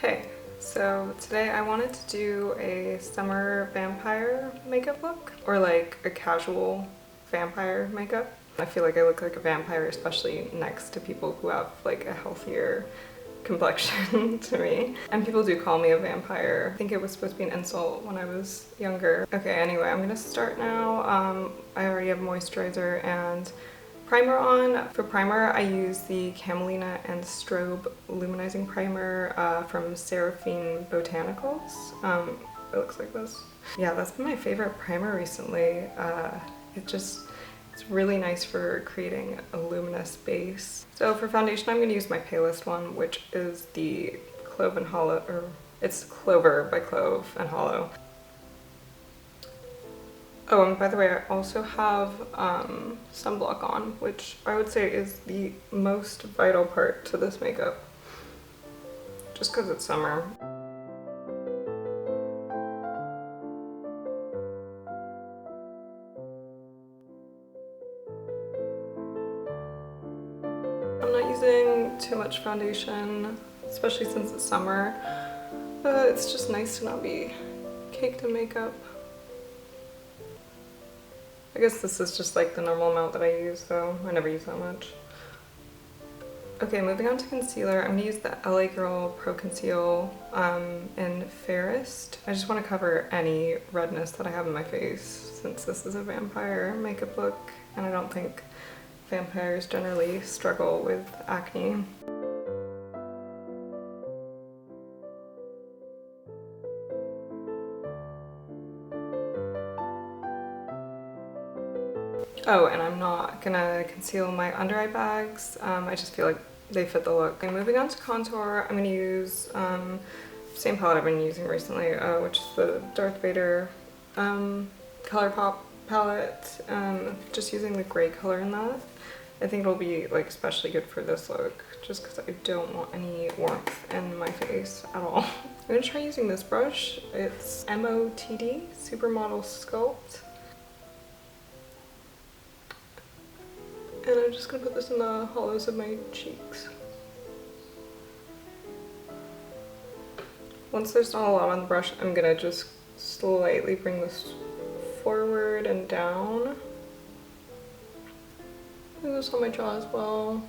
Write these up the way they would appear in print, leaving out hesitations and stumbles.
Hey, so today I wanted to do a summer vampire makeup look, or like a casual vampire makeup. I feel like I look like a vampire, especially next to people who have like a healthier complexion to me. And people do call me a vampire. I think it was supposed to be an insult when I was younger. Okay, anyway, I'm gonna start now. I already have moisturizer and primer on. For primer, I use the Camelina and Strobe Luminizing Primer from Seraphine Botanicals. It looks like this. Yeah, that's been my favorite primer recently. It's really nice for creating a luminous base. So for foundation, I'm gonna use my palest one, which is the Clove and Hollow, or it's Clover by Clove and Hollow. Oh, and by the way, I also have sunblock on, which I would say is the most vital part to this makeup, just because it's summer. I'm not using too much foundation, especially since it's summer. It's just nice to not be caked in makeup. I guess this is just like the normal amount that I use, though. I never use that much. Okay, moving on to concealer. I'm gonna use the LA Girl Pro Conceal in Fairest. I just want to cover any redness that I have in my face, since this is a vampire makeup look, and I don't think vampires generally struggle with acne. Oh, and I'm not gonna conceal my under eye bags. I just feel like they fit the look. Okay, moving on to contour, I'm gonna use same palette I've been using recently, which is the Darth Vader Colourpop palette. Just using the gray color in that. I think it'll be like especially good for this look, just because I don't want any warmth in my face at all. I'm gonna try using this brush. It's MOTD Supermodel Sculpt. And I'm just gonna put this in the hollows of my cheeks. Once there's not a lot on the brush, I'm gonna just slightly bring this forward and down. Do this on my jaw as well.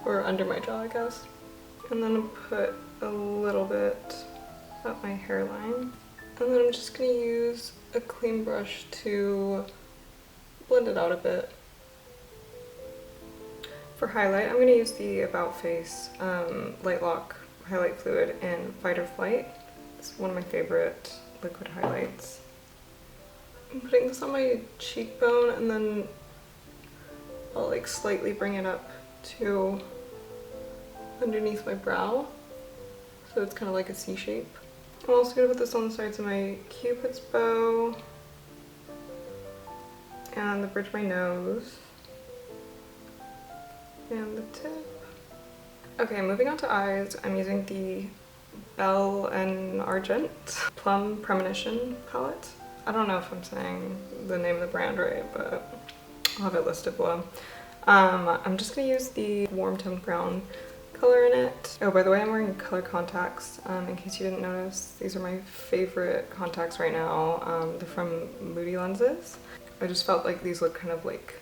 Or under my jaw, I guess. And then put a little bit up my hairline. And then I'm just gonna use a clean brush to blend it out a bit. For highlight, I'm gonna use the About Face Light Lock Highlight Fluid in Fight or Flight. It's one of my favorite liquid highlights. I'm putting this on my cheekbone, and then I'll like slightly bring it up to underneath my brow, so it's kind of like a C shape. I'm also going to put this on the sides of my Cupid's bow and the bridge of my nose and the tip. Okay, moving on to eyes, I'm using the Belle and Argent Plum Premonition palette. I don't know if I'm saying the name of the brand right, but I'll have it listed below. I'm just going to use the warm toned brown color in it. Oh, by the way, I'm wearing color contacts, in case you didn't notice. These are my favorite contacts right now. They're from Moody Lenses. I just felt like these look kind of like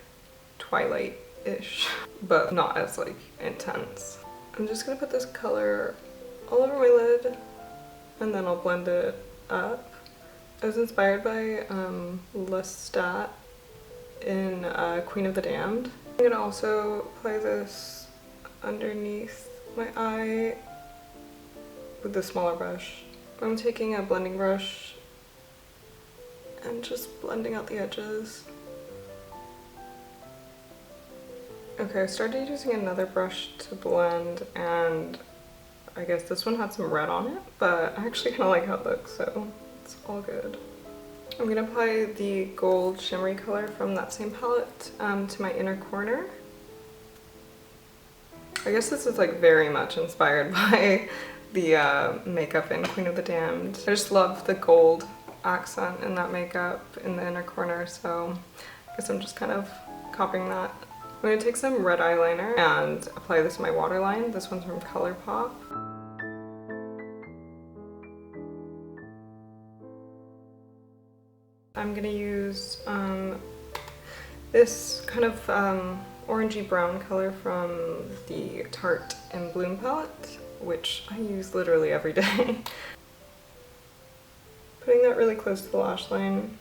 Twilight-ish, but not as like intense. I'm just gonna put this color all over my lid, and then I'll blend it up. I was inspired by Lestat in Queen of the Damned. I'm gonna also apply this underneath my eye with the smaller brush. I'm taking a blending brush and just blending out the edges. Okay, I started using another brush to blend, and I guess this one had some red on it, but I actually kind of like how it looks, so it's all good. I'm gonna apply the gold shimmery color from that same palette to my inner corner. I guess this is like very much inspired by the makeup in Queen of the Damned. I just love the gold accent in that makeup in the inner corner, so I guess I'm just kind of copying that. going to take some red eyeliner and apply this to my waterline. This one's from Colourpop. I'm going to use this kind of orangey brown color from the Tarte in Bloom palette, which I use literally every day. Putting that really close to the lash line.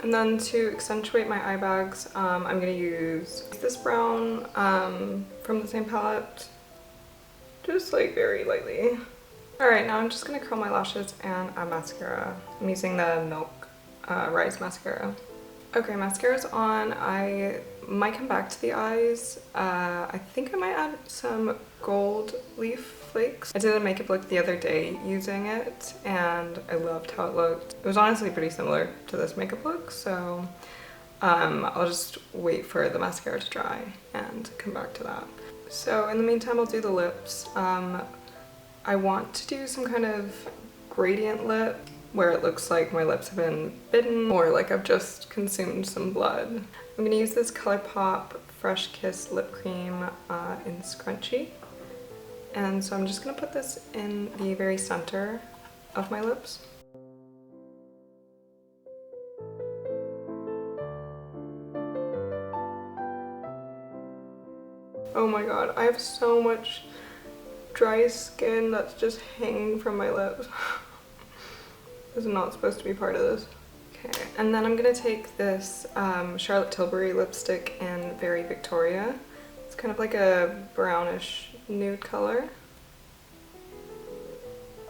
And then to accentuate my eye bags, I'm going to use this brown from the same palette, just like very lightly. Alright, now I'm just going to curl my lashes and add mascara. I'm using the Milk Rise mascara. Okay, mascara's on. I might come back to the eyes. I think I might add some gold leaf flakes. I did a makeup look the other day using it and I loved how it looked. It was honestly pretty similar to this makeup look, so I'll just wait for the mascara to dry and come back to that. So in the meantime, I'll do the lips. I want to do some kind of gradient lip where it looks like my lips have been bitten or like I've just consumed some blood. I'm gonna use this Colourpop Fresh Kiss lip cream in Scrunchy. And so I'm just gonna put this in the very center of my lips. Oh my god, I have so much dry skin that's just hanging from my lips. This is not supposed to be part of this. Okay, and then I'm gonna take this Charlotte Tilbury lipstick in Very Victoria. It's kind of like a brownish nude color.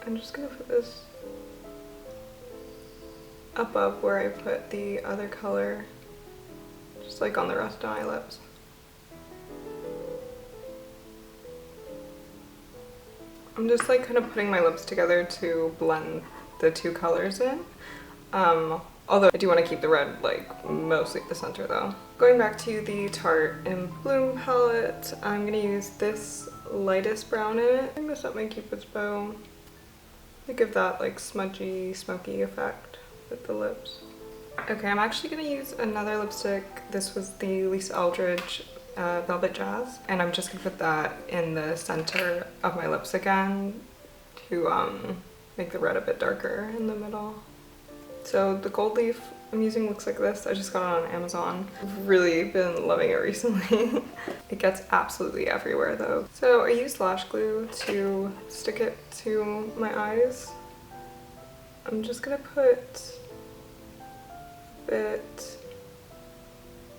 I'm just gonna put this above where I put the other color, just like on the rest of my lips. I'm just like kind of putting my lips together to blend the two colors in. Although I do want to keep the red like mostly at the center though. Going back to the Tarte in Bloom palette, I'm going to use this lightest brown in it. I messed up my Cupid's bow to give that like smudgy, smoky effect with the lips. Okay, I'm actually going to use another lipstick. This was the Lisa Eldridge Velvet Jazz, and I'm just going to put that in the center of my lips again to make the red a bit darker in the middle. So the gold leaf I'm using looks like this. I just got it on Amazon. I've really been loving it recently. It gets absolutely everywhere though. So I used lash glue to stick it to my eyes. I'm just gonna put a bit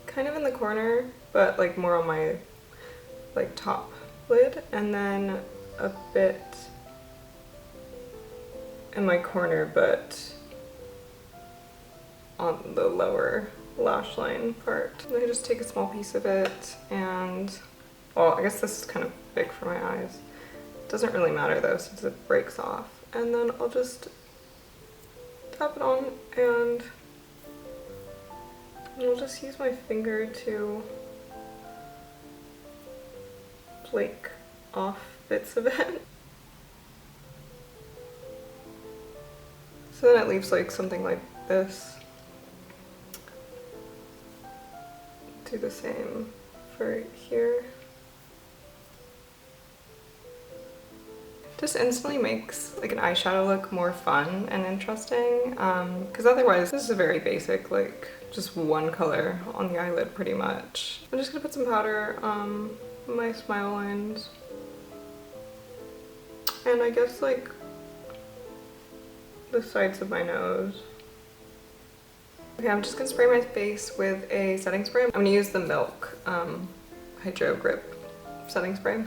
kind of in the corner, but like more on my like top lid, and then a bit in my corner, but on the lower lash line part. And I just take a small piece of it and, well, I guess this is kind of big for my eyes. It doesn't really matter though since it breaks off. And then I'll just tap it on and I'll just use my finger to flake off bits of it. So then it leaves like something like this. Do the same for here. Just instantly makes like an eyeshadow look more fun and interesting, because otherwise this is a very basic, like just one color on the eyelid pretty much. I'm just gonna put some powder on my smile lines, and I guess like the sides of my nose. Okay, I'm just gonna spray my face with a setting spray. I'm gonna use the Milk Hydro Grip setting spray.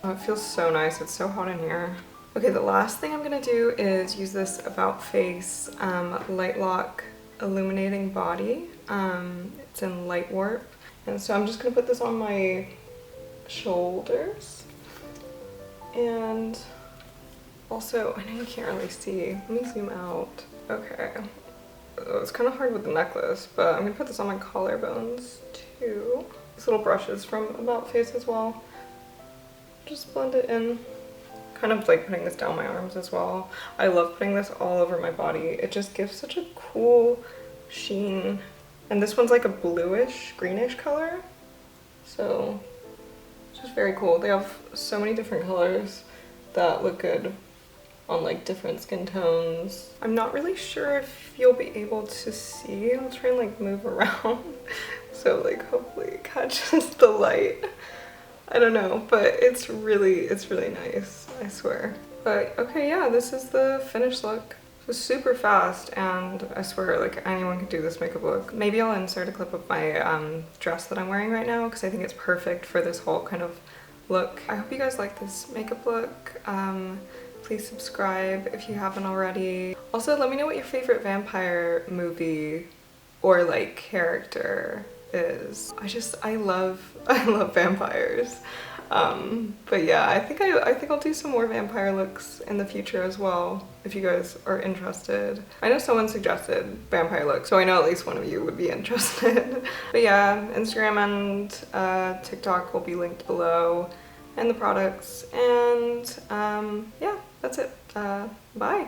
Oh, it feels so nice. It's so hot in here. Okay, the last thing I'm gonna do is use this About Face Light Lock Illuminating Body. It's in Light Warp. And so I'm just gonna put this on my shoulders. And also, I know you can't really see. Let me zoom out. Okay. Oh, it's kind of hard with the necklace, but I'm gonna put this on my collarbones too. These little brushes from About Face as well. Just blend it in. Kind of like putting this down my arms as well. I love putting this all over my body. It just gives such a cool sheen. And this one's like a bluish, greenish color. So it's just very cool. They have so many different colors that look good on like different skin tones. I'm not really sure if you'll be able to see. I'll try and like move around so like hopefully it catches the light. I don't know, but it's really nice, I swear. But okay, yeah, this is the finished look. It was super fast, and I swear like anyone could do this makeup look. Maybe I'll insert a clip of my dress that I'm wearing right now because I think it's perfect for this whole kind of look. I hope you guys like this makeup look. Please subscribe if you haven't already. Also, let me know what your favorite vampire movie or like character is. I love vampires. But yeah, I think I'll do some more vampire looks in the future as well, if you guys are interested. I know someone suggested vampire looks, so I know at least one of you would be interested. But yeah, Instagram and TikTok will be linked below, and the products, and yeah, that's it. Bye.